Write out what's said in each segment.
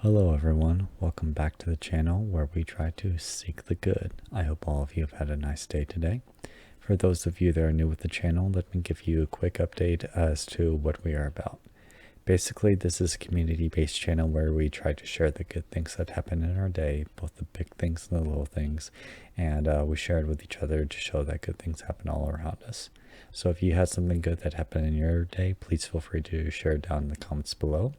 Hello everyone, welcome back to the channel where we try to seek the good. I hope all of you have had a nice day today. For those of you that are new with the channel, let me give you a quick update as to what we are about. Basically, this is a community-based channel where we try to share the good things that happen in our day, both the big things and the little things, and we share it with each other to show that good things happen all around us. So if you had something good that happened in your day, please feel free to share it down in the comments below.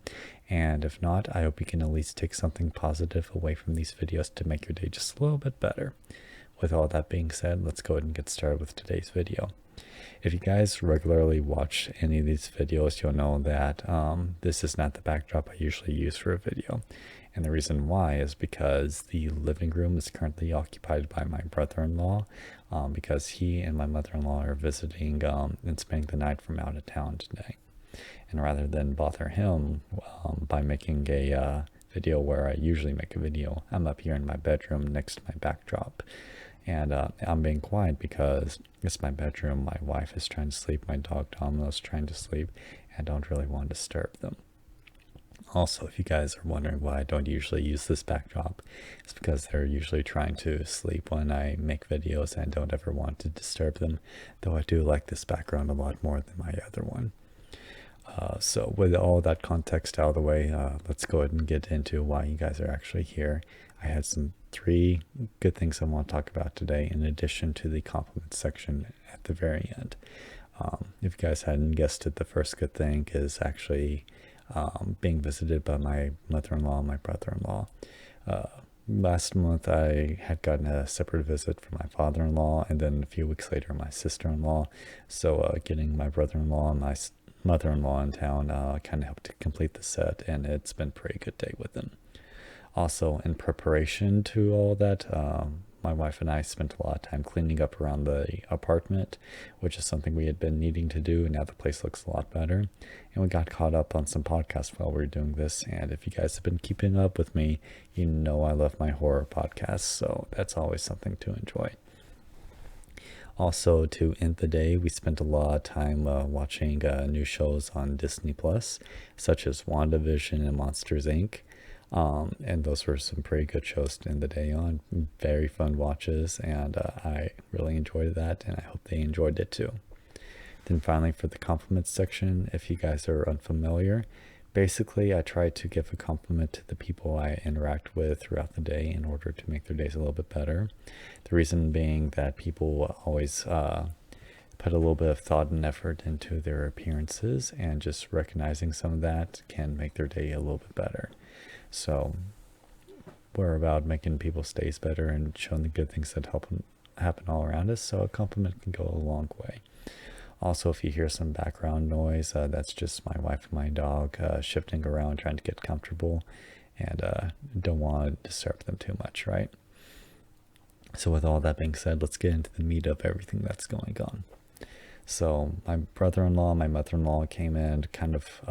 And if not, I hope you can at least take something positive away from these videos to make your day just a little bit better. With all that being said, let's go ahead and get started with today's video. If you guys regularly watch any of these videos, you'll know that this is not the backdrop I usually use for a video. And the reason why is because the living room is currently occupied by my brother-in-law because he and my mother-in-law are visiting and spending the night from out of town today. And rather than bother him by making a video where I usually make a video, I'm up here in my bedroom next to my backdrop. And I'm being quiet because it's my bedroom. My wife is trying to sleep. My dog Domino is trying to sleep. And I don't really want to disturb them. Also, if you guys are wondering why I don't usually use this backdrop, it's because they're usually trying to sleep when I make videos and I don't ever want to disturb them. Though I do like this background a lot more than my other one. So with all that context out of the way, let's go ahead and get into why you guys are actually here. I had three good things I want to talk about today, in addition to the compliment section at the very end. If you guys hadn't guessed it, the first good thing is actually being visited by my mother-in-law and my brother-in-law. Last month I had gotten a separate visit from my father-in-law, and then a few weeks later my sister-in-law. So getting my brother-in-law and my mother-in-law in town kind of helped to complete the set, and it's been a pretty good day with them. Also, in preparation to all that, my wife and I spent a lot of time cleaning up around the apartment, which is something we had been needing to do, and now the place looks a lot better. And we got caught up on some podcasts while we were doing this, and if you guys have been keeping up with me, you know I love my horror podcasts, so that's always something to enjoy. Also, to end the day, we spent a lot of time watching new shows on Disney Plus, such as WandaVision and Monsters Inc. And those were some pretty good shows to end the day on. Very fun watches, and I really enjoyed that, and I hope they enjoyed it too. Then finally, for the compliments section, if you guys are unfamiliar, basically I try to give a compliment to the people I interact with throughout the day in order to make their days a little bit better. The reason being that people always put a little bit of thought and effort into their appearances, and just recognizing some of that can make their day a little bit better. So we're about making people's days better and showing the good things that happen all around us, so a compliment can go a long way. Also, if you hear some background noise, that's just my wife and my dog shifting around, trying to get comfortable, and don't want to disturb them too much, right? So with all that being said, let's get into the meat of everything that's going on. So my brother-in-law and my mother-in-law came in kind of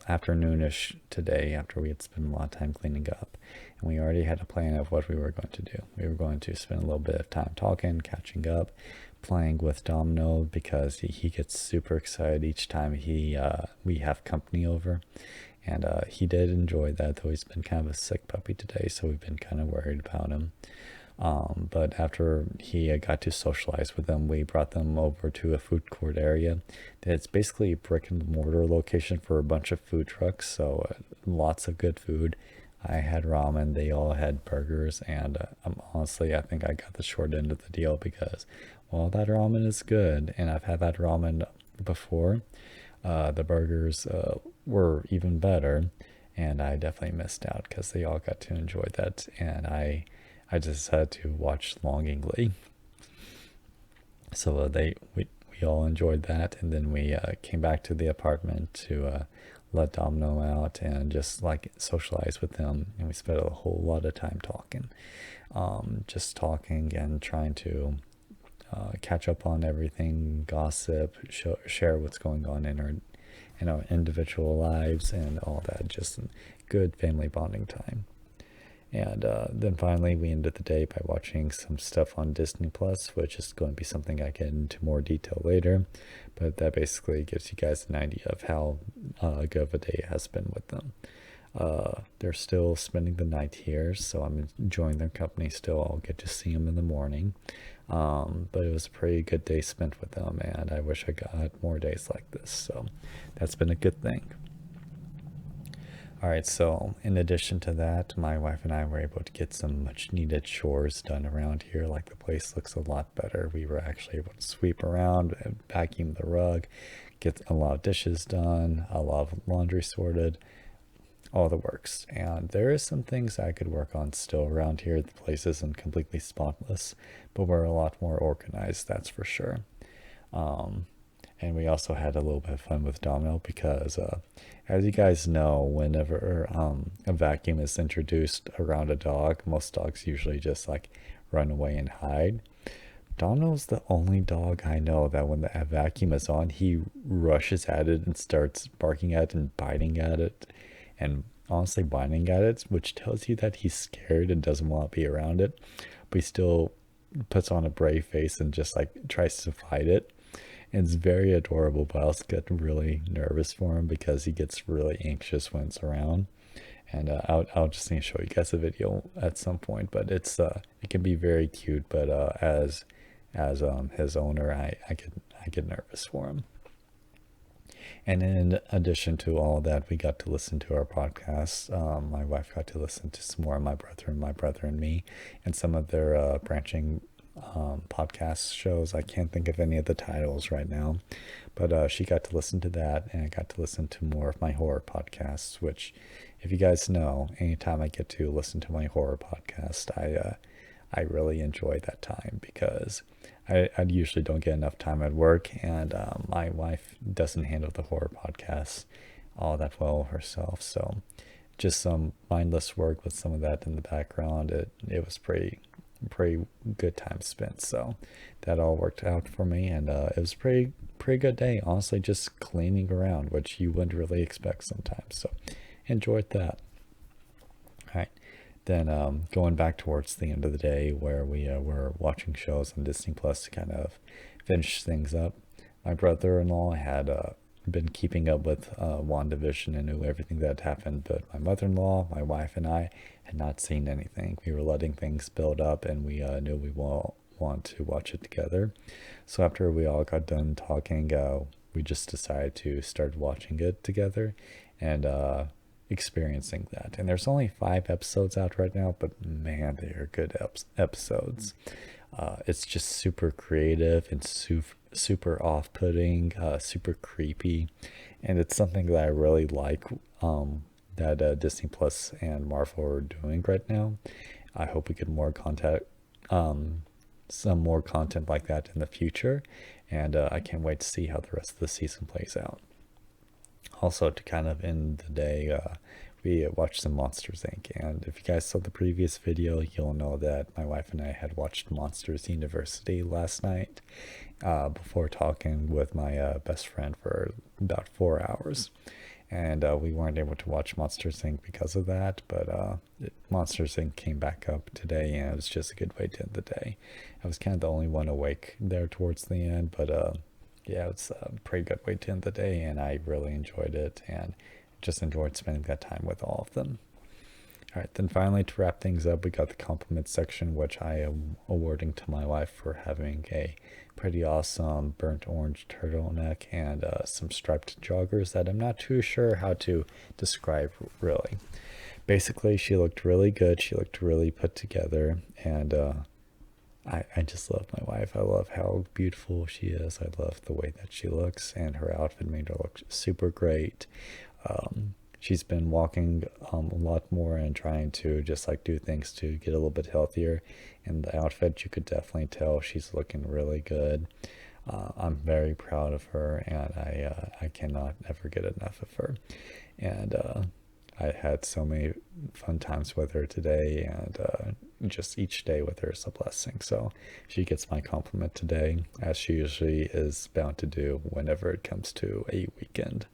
afternoonish today after we had spent a lot of time cleaning up. And we already had a plan of what we were going to do. We were going to spend a little bit of time talking, catching up, playing with Domino, because he gets super excited each time we have company over. And he did enjoy that, though he's been kind of a sick puppy today, so we've been kind of worried about him. But after he got to socialize with them, we brought them over to a food court area. It's basically a brick and mortar location for a bunch of food trucks, so lots of good food. I had ramen, they all had burgers, and honestly, I think I got the short end of the deal because, well, that ramen is good, and I've had that ramen before. The burgers were even better, and I definitely missed out because they all got to enjoy that, and I just had to watch longingly. So we all enjoyed that, and then we came back to the apartment to let Domino out and just like socialize with him, and we spent a whole lot of time talking, just talking and trying to catch up on everything, gossip, share what's going on in our individual lives and all that. Just good family bonding time. And then finally, we ended the day by watching some stuff on Disney Plus, which is going to be something I get into more detail later. But that basically gives you guys an idea of how good of a day it has been with them. They're still spending the night here, so I'm enjoying their company still. I'll get to see them in the morning. But it was a pretty good day spent with them, and I wish I got more days like this. So that's been a good thing. All right, so in addition to that, my wife and I were able to get some much needed chores done around here. Like, the place looks a lot better. We were actually able to sweep around and vacuum the rug, get a lot of dishes done, a lot of laundry sorted, all the works. And there is some things I could work on still around here. The place isn't completely spotless, but we're a lot more organized, that's for sure. And we also had a little bit of fun with Domino because, as you guys know, whenever a vacuum is introduced around a dog, most dogs usually just like run away and hide. Domino's the only dog I know that when the vacuum is on, he rushes at it and starts barking at it and biting at it, and honestly biting at it, which tells you that he's scared and doesn't want to be around it, but he still puts on a brave face and just like tries to fight it. It's very adorable, but I also get really nervous for him because he gets really anxious when it's around. And I'll just need to show you guys a video at some point. But it can be very cute. But as his owner, I get nervous for him. And in addition to all that, we got to listen to our podcasts. My wife got to listen to some more of my brother and me, and some of their branching podcast shows. I can't think of any of the titles right now, but she got to listen to that, and I got to listen to more of my horror podcasts, which, if you guys know, anytime I get to listen to my horror podcast, I really enjoy that time because I usually don't get enough time at work, and my wife doesn't handle the horror podcasts all that well herself, so just some mindless work with some of that in the background. It was pretty good time spent, so that all worked out for me, and it was a pretty good day, honestly, just cleaning around, which you wouldn't really expect sometimes, so enjoyed that. All right, then going back towards the end of the day, where we were watching shows on Disney Plus to kind of finish things up. My brother-in-law had been keeping up with WandaVision and knew everything that happened, but my mother-in-law, my wife, and I had not seen anything. We were letting things build up, and we knew we want to watch it together. So after we all got done talking, we just decided to start watching it together and experiencing that. And there's only 5 episodes out right now, but man, they are good episodes. It's just super creative and super off-putting, super creepy, and it's something that I really like that Disney Plus and Marvel are doing right now. I hope we get more content, some more content like that in the future, and I can't wait to see how the rest of the season plays out. Also, to kind of end the day, we watched some Monsters Inc. And if you guys saw the previous video, you'll know that my wife and I had watched Monsters University last night before talking with my best friend for about 4 hours. And we weren't able to watch Monsters Inc. because of that, but Monsters Inc. came back up today, and it was just a good way to end the day. I was kind of the only one awake there towards the end, but yeah, it's a pretty good way to end the day, and I really enjoyed it and just enjoyed spending that time with all of them. All right, then finally, to wrap things up, we got the compliment section, which I am awarding to my wife for having a pretty awesome burnt orange turtleneck and some striped joggers that I'm not too sure how to describe, really. Basically, she looked really good. She looked really put together, and I just love my wife. I love how beautiful she is. I love the way that she looks, and her outfit made her look super great. She's been walking a lot more and trying to just like do things to get a little bit healthier. And the outfit, you could definitely tell she's looking really good. I'm very proud of her, and I cannot ever get enough of her. And I had so many fun times with her today, and just each day with her is a blessing. So she gets my compliment today, as she usually is bound to do whenever it comes to a weekend.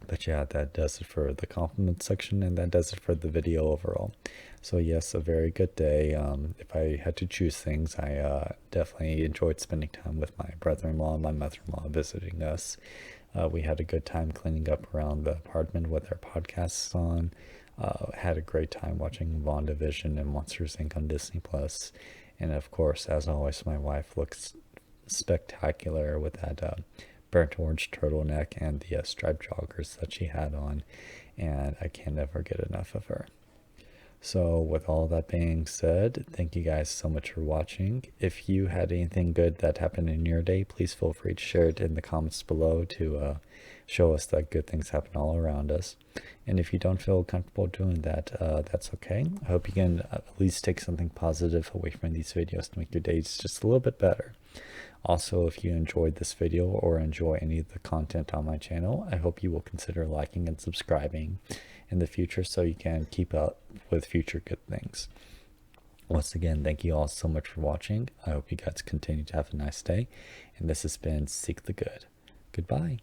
But yeah, that does it for the compliment section, and that does it for the video overall. So yes, a very good day. If I had to choose things, I definitely enjoyed spending time with my brother-in-law and my mother-in-law visiting us. We had a good time cleaning up around the apartment with our podcasts on. Had a great time watching WandaVision and Monsters Inc. on Disney Plus. And of course, as always, my wife looks spectacular with that burnt orange turtleneck and the striped joggers that she had on. And I can never get enough of her. So with all that being said, thank you guys so much for watching. If you had anything good that happened in your day, please feel free to share it in the comments below to show us that good things happen all around us. And if you don't feel comfortable doing that, that's okay. I hope you can at least take something positive away from these videos to make your days just a little bit better. Also, if you enjoyed this video or enjoy any of the content on my channel, I hope you will consider liking and subscribing in the future so you can keep up with future good things. Once again, thank you all so much for watching. I hope you guys continue to have a nice day. And this has been Seek the Good. Goodbye.